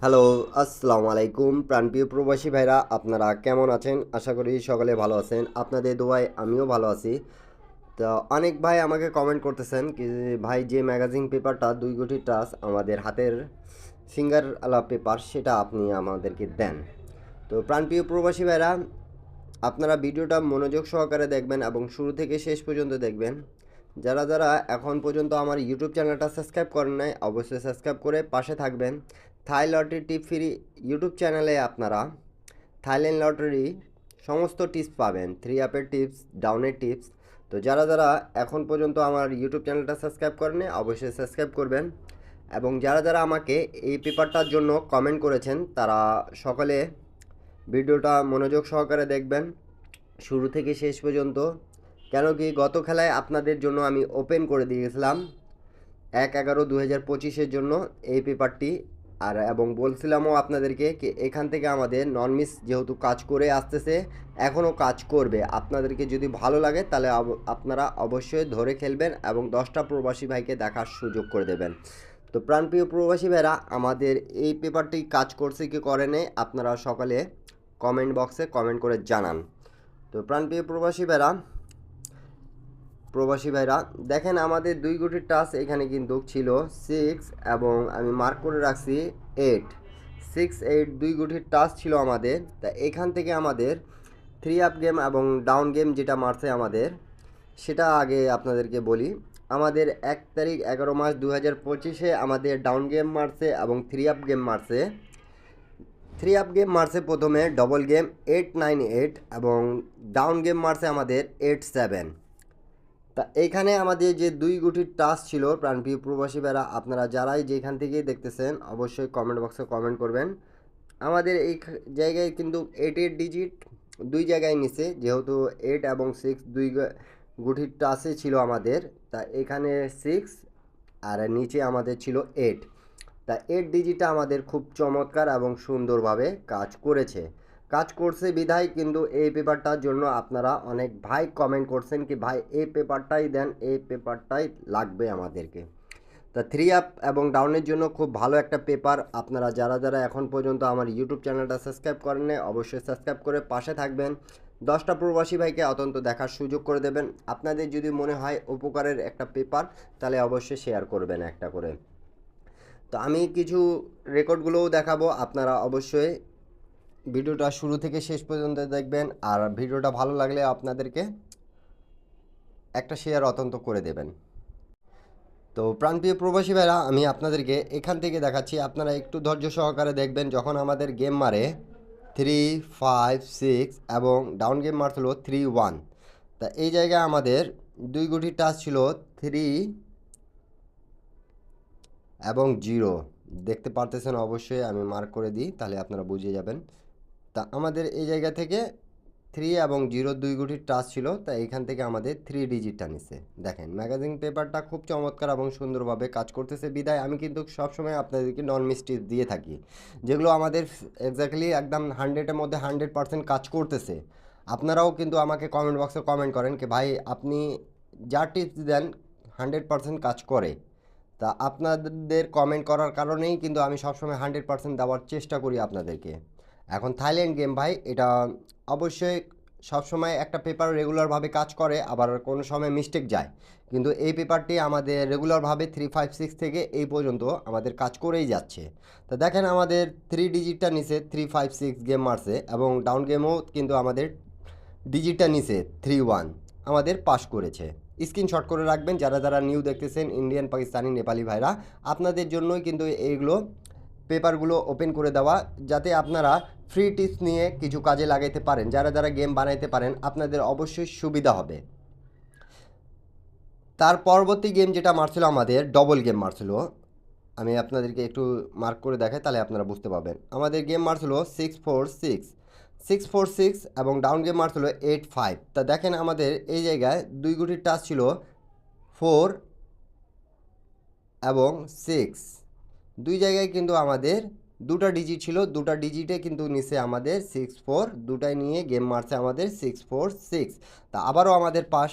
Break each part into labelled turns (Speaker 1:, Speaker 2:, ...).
Speaker 1: Hello, আসসালামু আলাইকুম প্রাণপ্রিয় প্রবাসী ভাইরা, আপনারা কেমন আছেন? আশা করি সকলে ভালো আছেন। আপনাদের দোয়ায় আমিও ভালো আছি। তো অনেক ভাই আমাকে কমেন্ট করতেছেন কি ভাই, যে ম্যাগাজিন পেপারটা ২ কোটি টাচ আমাদের হাতের ফিঙ্গার আলা পেপার, সেটা আপনি আমাদেরকে দেন। তো প্রাণপ্রিয় প্রবাসী ভাইরা, আপনারা ভিডিওটা মনোযোগ সহকারে দেখবেন এবং শুরু থেকে শেষ পর্যন্ত দেখবেন। যারা যারা এখন পর্যন্ত আমার ইউটিউব চ্যানেলটা সাবস্ক্রাইব করেন নাই, অবশ্যই সাবস্ক্রাইব করে পাশে থাকবেন। থাই লটারি টিপ ফ্রি ইউটিউব চ্যানেলে আপনারা থাইল্যান্ড লটারি সমস্ত টিপস পাবেন, থ্রি আপের টিপস, ডাউনের টিপস। তো যারা যারা এখন পর্যন্ত আমার ইউটিউব চ্যানেলটা সাবস্ক্রাইব করেন, অবশ্যই সাবস্ক্রাইব করবেন। এবং যারা যারা আমাকে এই পেপারটার জন্য কমেন্ট করেছেন, তারা সকলে ভিডিওটা মনোযোগ সহকারে দেখবেন শুরু থেকে শেষ পর্যন্ত। কেন কি গত খেলায় আপনাদের জন্য আমি ওপেন করে দিয়েছিলাম ১/১১/২০২৫-এর জন্য এই পেপারটি। আর এবং বলছিলামও আপনাদেরকে কি এখান থেকে আমাদের নন মিস যেহেতু কাজ করে আসতেছে, এখনও কাজ করবে। আপনাদেরকে যদি ভালো লাগে তাহলে আপনারা অবশ্যই ধরে খেলবেন এবং 10টা প্রবাসী ভাইকে দেখার সুযোগ করে দেবেন। তো প্রাণপ্রিয় প্রবাসী ভাইরা, আমাদের এই পেপারটি কাজ করছে কি করে নেই, আপনারা সকালে কমেন্ট বক্সে কমেন্ট করে জানান। তো প্রাণপ্রিয় প্রবাসী ভাইরা দেখেন, আমাদের ২ কোটির টাচ এখানে কিন্তু ছিল 6 এবং আমি মার্ক করে রাখছি 8, 6 8 ২ কোটির টাচ ছিল আমাদের। তা এখান থেকে আমাদের থ্রি আপ গেম এবং ডাউন গেম যেটা মারছে আমাদের, সেটা আগে আপনাদেরকে বলি। আমাদের ১ তারিখ ১১ মাস ২০২৫-এ আমাদের ডাউন গেম মারছে এবং থ্রি আপ গেম মারছে। থ্রি আপ গেম মারছে প্রথমে ডবল গেম 898 এবং ডাউন গেম মারছে আমাদের 87। তা এইখানে আমাদের যে ২ গুটির টাচ ছিল, প্রাণপ্রিয় প্রবাসী ভাইরা, আপনারা যারাই যেখান থেকেই দেখতেছেন অবশ্যই কমেন্ট বক্সে কমেন্ট করবেন। আমাদের এই জায়গায় কিন্তু 8 ডিজিট দুই জায়গায় নিচে, যেহেতু 8 এবং 6 দুই গুটির টাচে ছিল আমাদের। তা এখানে 6 আর নিচে আমাদের ছিল 8। তা 8 ডিজিটটা আমাদের খুব চমৎকার এবং সুন্দরভাবে কাজ করছে বিধায় কিন্তু এই পেপারটার জন্য আপনারা অনেক ভাই কমেন্ট করছেন কি ভাই এই পেপারটাই দেন, এই পেপারটাই লাগবে আমাদেরকে। তা থ্রি আপ এবং ডাউনের জন্য খুব ভালো একটা পেপার। আপনারা যারা যারা এখন পর্যন্ত আমার ইউটিউব চ্যানেলটা সাবস্ক্রাইব করেন নাই, অবশ্যই সাবস্ক্রাইব করে পাশে থাকবেন। 10টা প্রবাসী ভাইকে অত্যন্ত দেখার সুযোগ করে দেবেন। আপনাদের যদি মনে হয় উপকারের একটা পেপার, তাহলে অবশ্যই শেয়ার করবেন একটা করে। তো আমি কিছু রেকর্ডগুলোও দেখাবো, আপনারা অবশ্যই ভিডিওটা শুরু থেকে শেষ পর্যন্ত দেখবেন। আর ভিডিওটা ভালো লাগলে আপনাদেরকে একটা শেয়ার অত্যন্ত করে দেবেন। তো প্রাণপ্রিয় প্রবাসী ভাইরা, আমি আপনাদেরকে এখান থেকে দেখাচ্ছি, আপনারা একটু ধৈর্য সহকারে দেখবেন। যখন আমাদের গেম মারে 3 5 6 এবং ডাউন গেম মারছিল 3 1, তা এই জায়গায় আমাদের 2 গুটির টাচ ছিল 3 এবং 0। দেখতে পারতেছেন অবশ্যই, আমি মার্ক করে দিই তাহলে আপনারা বুঝে যাবেন। তা আমাদের এই জায়গা থেকে 3 এবং 0 2 গুটির টাচ ছিল, তা এইখান থেকে আমাদের 3 ডিজিটটা নিছে। দেখেন ম্যাগাজিন পেপারটা খুব চমৎকার এবং সুন্দরভাবে কাজ করতেছে বিদায় আমি কিন্তু সবসময় আপনাদেরকে নন মিস্টেক দিয়ে থাকি, যেগুলো আমাদের এক্স্যাক্টলি একদম 100-এর মধ্যে 100% কাজ করতেছে। আপনারাও কিন্তু আমাকে কমেন্ট বক্সে কমেন্ট করেন কি ভাই আপনি যা টিপস দেন 100% কাজ করে। তা আপনাদের কমেন্ট করার কারণেই কিন্তু আমি সবসময় 100% দেওয়ার চেষ্টা করি আপনাদেরকে। এখন থাইল্যান্ড গেম ভাই, এটা অবশ্যই সবসময় একটা পেপার রেগুলারভাবে কাজ করে, আবার কোনো সময় মিস্টেক যায়, কিন্তু এই পেপারটি আমাদের রেগুলারভাবে 356 থেকে এই পর্যন্ত আমাদের কাজ করেই যাচ্ছে। তো দেখেন আমাদের 3 ডিজিটটা নিচে 356 গেম মারছে এবং ডাউন গেমও কিন্তু আমাদের ডিজিটটা নিচে 3 1 আমাদের পাস করেছে। স্ক্রিনশট করে রাখবেন যারা যারা নিউ দেখতেছেন, ইন্ডিয়ান পাকিস্তানি নেপালি ভাইরা, আপনাদের জন্যই কিন্তু এইগুলো পেপারগুলো ওপেন করে দেওয়া, যাতে আপনারা ফ্রি টিপস নিয়ে কিছু কাজে লাগাইতে পারেন। যারা যারা গেম বানাইতে পারেন আপনাদের অবশ্যই সুবিধা হবে। তার পরবর্তী গেম যেটা মারছিল আমাদের ডবল গেম মারছিল, আমি আপনাদেরকে একটু মার্ক করে দেখাই তাহলে আপনারা বুঝতে পারবেন। আমাদের গেম মারছিল 6 4 6 এবং ডাউন গেম মারছিল 8 5। তা দেখেন আমাদের এই জায়গায় 2 গুটির টাচ ছিল 4 এবং 6, দুই জায়গায় কিন্তু আমাদের দুটা ডিজিট ছিল, দুটা ডিজিটে কিন্তু নিচে আমাদের 6 4, দুটাই নিয়ে গেম মারছে আমাদের 6 4 6। তা আবারও আমাদের পাস।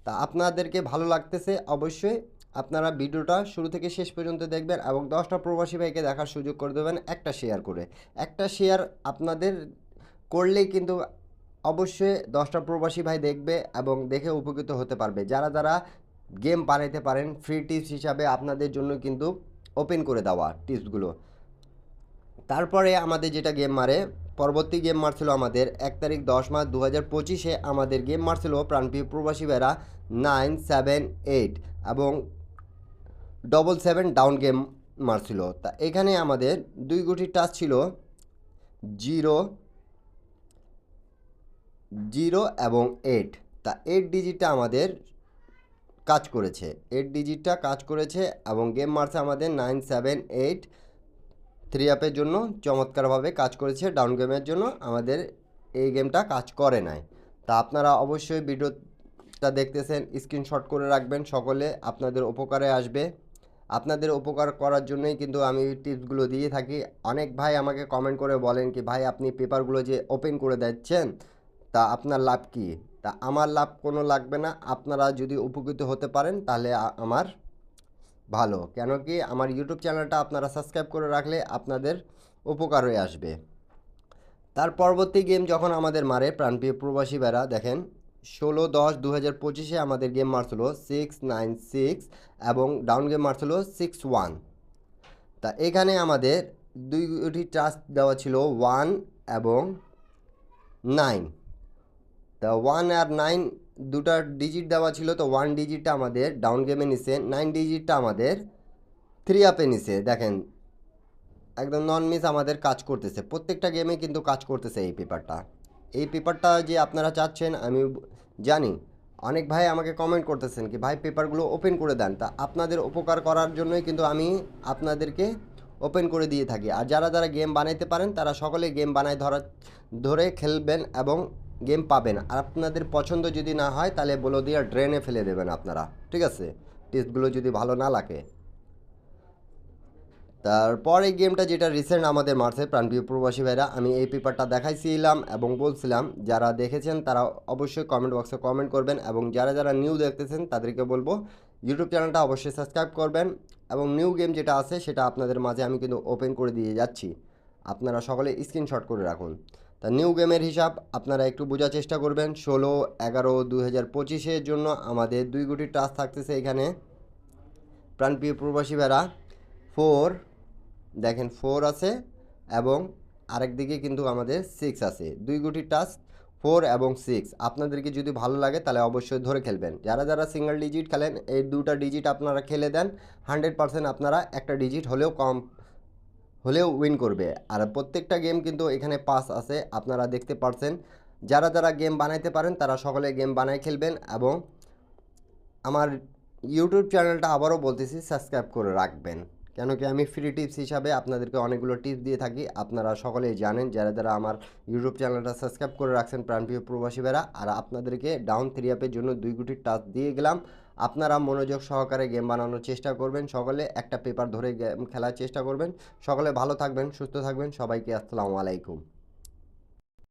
Speaker 1: তা আপনাদেরকে ভালো লাগতেছে অবশ্যই, আপনারা ভিডিওটা শুরু থেকে শেষ পর্যন্ত দেখবেন এবং 10টা প্রবাসী ভাইকে দেখার সুযোগ করে দেবেন একটা শেয়ার করে। একটা শেয়ার আপনাদের করলেই কিন্তু অবশ্যই 10টা প্রবাসী ভাই দেখবে এবং দেখে উপকৃত হতে পারবে। যারা যারা গেম বানাইতে পারেন ফ্রি টিপস হিসাবে আপনাদের জন্য কিন্তু ওপেন করে দেওয়া টিপসগুলো। তারপরে আমাদের যেটা গেম মারে, পরবর্তী গেম মারছিল আমাদের 1 তারিখ 10 মাস 2025-এ আমাদের গেম মারছিল প্রাণপ্রিয় প্রবাসী ভাইরা 978 এবং 77 ডাউন গেম মারছিল। তা এখানে আমাদের 2 গুটি টাচ ছিল 0 0 এবং 8। তা 8 ডিজিটটা আমাদের কাজ করেছে, 8 ডিজিটটা কাজ করেছে এবং গেম মারছে আমাদের 978 3 আপের জন্য চমৎকারভাবে কাজ করেছে। ডাউন গেমের জন্য আমাদের এই গেমটা কাজ করে নাই। তা আপনারা অবশ্যই ভিডিওটা দেখতেছেন, স্ক্রিনশট করে রাখবেন, সকলে আপনাদের উপকারে আসবে। আপনাদের উপকার করার জন্যই কিন্তু আমি টিপসগুলো দিয়ে থাকি। অনেক ভাই আমাকে কমেন্ট করে বলেন কি ভাই আপনি পেপারগুলো যে ওপেন করে দিচ্ছেন তা আপনার লাভ কি? তা আমার লাভ কোনো লাগবে না, আপনারা যদি উপকৃত হতে পারেন তাহলে আমার ভালো। কেন কি আমার ইউটিউব চ্যানেলটা আপনারা সাবস্ক্রাইব করে রাখলে আপনাদের উপকার হয়ে আসবে। তার পরবর্তী গেম যখন আমাদের মারে প্রাণপ্রিয় প্রবাসী ভাইরা দেখেন 16/10/2025-এ আমাদের গেম মারছিল 696 এবং ডাউন গেম মারছিল 61। তা এখানে আমাদের দুইটি টাচ দেওয়া ছিল 1 এবং 9। তা 1 আর 9 দুটা ডিজিট দেওয়া ছিল। তো 1 ডিজিটটা আমাদের ডাউন গেমে নিছে, 9 ডিজিটটা আমাদের 3 আপে নিছে। দেখেন একদম নন মিস আমাদের কাজ করতেছে, প্রত্যেকটা গেমে কিন্তু কাজ করতেছে এই পেপারটা। এই পেপারটা যে আপনারা চাচ্ছেন আমি জানি, অনেক ভাই আমাকে কমেন্ট করতেছেন কি ভাই পেপারগুলো ওপেন করে দেন। তা আপনাদের উপকার করার জন্যই কিন্তু আমি আপনাদেরকে ওপেন করে দিয়ে থাকি। আর যারা যারা গেম বানাইতে পারেন তারা সকলে গেম বানায় ধরে খেলবেন এবং গেম পাবেন। আর আপনাদের পছন্দ যদি না হয় তাহলে বলে দিয়ে ড্রেনে ফেলে দেবেন আপনারা, ঠিক আছে, টেস্টগুলো যদি ভালো না লাগে। তারপর এই গেমটা যেটা রিসেন্ট আমাদের মারছে প্রাণপ্রিয় প্রবাসী ভাইরা, আমি এই পেপারটা দেখাইছিলাম এবং বলছিলাম যারা দেখেছেন তারা অবশ্যই কমেন্ট বক্সে কমেন্ট করবেন এবং যারা যারা নিউ দেখতেছেন তাদেরকে বলবো ইউটিউব চ্যানেলটা অবশ্যই সাবস্ক্রাইব করবেন এবং নিউ গেম যেটা আছে সেটা আপনাদের মাঝে আমি কিন্তু ওপেন করে দিয়ে যাচ্ছি, আপনারা সকলে স্ক্রিনশট করে রাখুন। তা নিউ গেমের হিসাব আপনারা একটু বোঝার চেষ্টা করবেন। 16/11/2025-এর জন্য আমাদের 2 গুটি টাচ থাকতেছে এখানে প্রাণপ্রিয় প্রবাসী ভাইরা 4 দেখেন 4 আছে এবং আরেক দিকে কিন্তু আমাদের 6 আছে, 2 গুটি টাচ 4 এবং 6। আপনাদেরকে যদি ভালো লাগে তাহলে অবশ্যই ধরে খেলবেন। যারা যারা সিঙ্গেল ডিজিট খেলেন এই দুটা ডিজিট আপনারা খেলে দেন, 100% আপনারা একটা ডিজিট হলেও উইন করবে। আর প্রত্যেকটা গেম কিন্তু এখানে পাস আছে আপনারা দেখতে পারছেন। যারা যারা গেম বানাইতে পারেন তারা সকলে গেম বানায় খেলবেন এবং আমার ইউটিউব চ্যানেলটা আবারও বলতেছি সাবস্ক্রাইব করে রাখবেন। কেন কি আমি ফ্রি টিপস হিসাবে আপনাদেরকে অনেকগুলো টিপস দিয়ে থাকি, আপনারা সকলেই জানেন যারা যারা আমার ইউটিউব চ্যানেলটা সাবস্ক্রাইব করে রাখছেন প্রাণপ্রিয় প্রবাসী ভাইরা। আর আপনাদেরকে ডাউন 3 আপের জন্য 2 গুটি টাচ দিয়ে গেলাম, আপনারা মনোযোগ সহকারে গেম বানানোর চেষ্টা করবেন, সকলে একটা পেপার ধরে গেম খেলার চেষ্টা করবেন। সকলে ভালো থাকবেন, সুস্থ থাকবেন, সবাইকে আসসালামু আলাইকুম।